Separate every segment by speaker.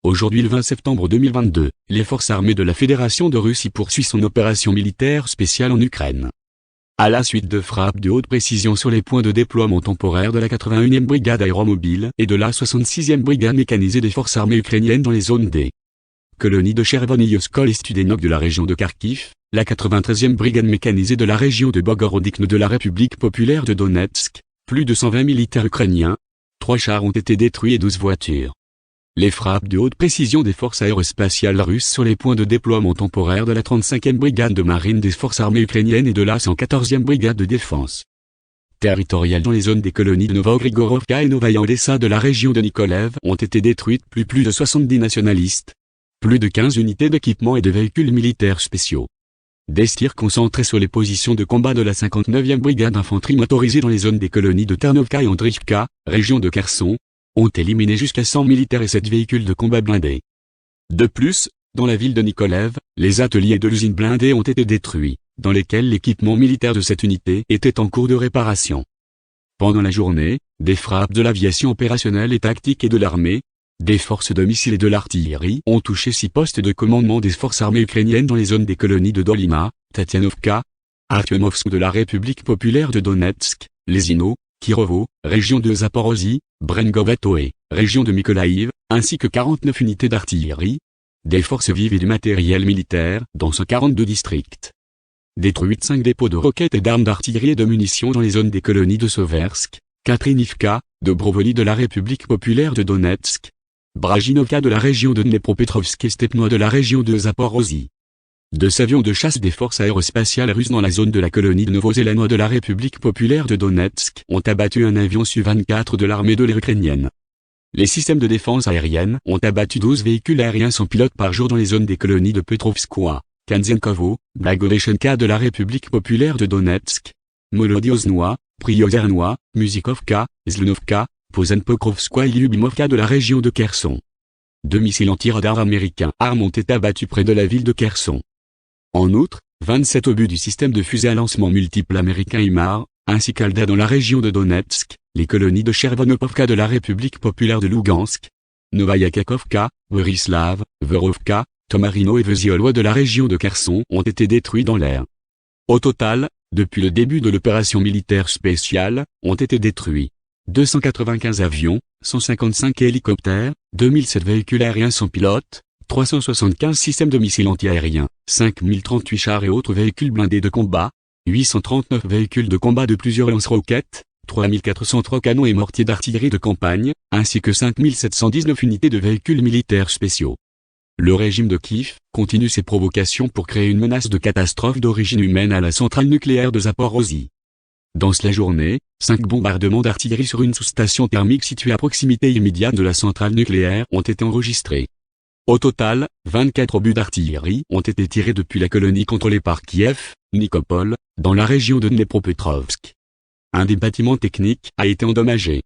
Speaker 1: Aujourd'hui le 20 septembre 2022, les forces armées de la Fédération de Russie poursuivent son opération militaire spéciale en Ukraine. À la suite de frappes de haute précision sur les points de déploiement temporaire de la 81e brigade aéromobile et de la 66e brigade mécanisée des forces armées ukrainiennes dans les zones des colonies de Chervoniivskoye et Studenok de la région de Kharkiv, la 93e brigade mécanisée de la région de Bogorodikne de la République populaire de Donetsk, plus de 120 militaires ukrainiens, 3 chars ont été détruits et 12 voitures. Les frappes de haute précision des forces aérospatiales russes sur les points de déploiement temporaire de la 35e brigade de marine des forces armées ukrainiennes et de la 114e brigade de défense territoriale dans les zones des colonies de Novogrigorovka et Novaya Odessa de la région de Mykolaiv ont été détruites plus de 70 nationalistes, plus de 15 unités d'équipement et de véhicules militaires spéciaux. Des tirs concentrés sur les positions de combat de la 59e brigade d'infanterie motorisée dans les zones des colonies de Ternovka et Andriivka, région de Kherson, ont éliminé jusqu'à 100 militaires et 7 véhicules de combat blindés. De plus, dans la ville de Mykolaiv, les ateliers de l'usine blindée ont été détruits, dans lesquels l'équipement militaire de cette unité était en cours de réparation. Pendant la journée, des frappes de l'aviation opérationnelle et tactique et de l'armée, des forces de missiles et de l'artillerie ont touché 6 postes de commandement des forces armées ukrainiennes dans les zones des colonies de Dolima, Tatianovka, Artyomovsk de la République populaire de Donetsk, Lesino, Kirovo, région de Zaporozhye, Brengovatoe, région de Mykolaïv, ainsi que 49 unités d'artillerie, des forces vives et du matériel militaire dans 142 districts. Détruites 5 dépôts de roquettes et d'armes d'artillerie et de munitions dans les zones des colonies de Soversk, Katrinivka, Dobrovolny de la République populaire de Donetsk, Brajinovka de la région de Dnepropetrovsk et Stepnoe de la région de Zaporozhye. 2 avions de chasse des forces aérospatiales russes dans la zone de la colonie de Novozélanois de la République populaire de Donetsk ont abattu un avion Su-24 de l'armée de l'air ukrainienne. Les systèmes de défense aérienne ont abattu 12 véhicules aériens sans pilote par jour dans les zones des colonies de Petrovskoye, Kanzenkovo, Blagoveshchenka de la République populaire de Donetsk, Molodioznaï, Priozernoye, Musikovka, Zlunovka, Pozenpokrovskoye et Lyubimovka de la région de Kherson. 2 missiles anti-radar américains armes ont été abattus près de la ville de Kherson. En outre, 27 obus du système de fusées à lancement multiple américain HIMARS, ainsi qu'Alda dans la région de Donetsk, les colonies de Chervonopovka de la République populaire de Lugansk, Novaya Kakhovka, Borislav, Verovka, Tomarino et Vezioloy de la région de Kherson ont été détruits dans l'air. Au total, depuis le début de l'opération militaire spéciale, ont été détruits 295 avions, 155 hélicoptères, 2007 véhicules aériens sans pilote, 375 systèmes de missiles antiaériens, 5038 chars et autres véhicules blindés de combat, 839 véhicules de combat de plusieurs lance-roquettes, 3403 canons et mortiers d'artillerie de campagne, ainsi que 5719 unités de véhicules militaires spéciaux. Le régime de Kiev continue ses provocations pour créer une menace de catastrophe d'origine humaine à la centrale nucléaire de Zaporozhye. Dans la journée, 5 bombardements d'artillerie sur une sous-station thermique située à proximité immédiate de la centrale nucléaire ont été enregistrés. Au total, 24 obus d'artillerie ont été tirés depuis la colonie contrôlée par Kiev, Nikopol, dans la région de Dnepropetrovsk. Un des bâtiments techniques a été endommagé.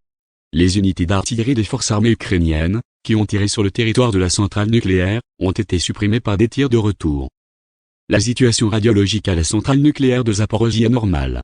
Speaker 1: Les unités d'artillerie des forces armées ukrainiennes, qui ont tiré sur le territoire de la centrale nucléaire, ont été supprimées par des tirs de retour. La situation radiologique à la centrale nucléaire de Zaporozhye est normale.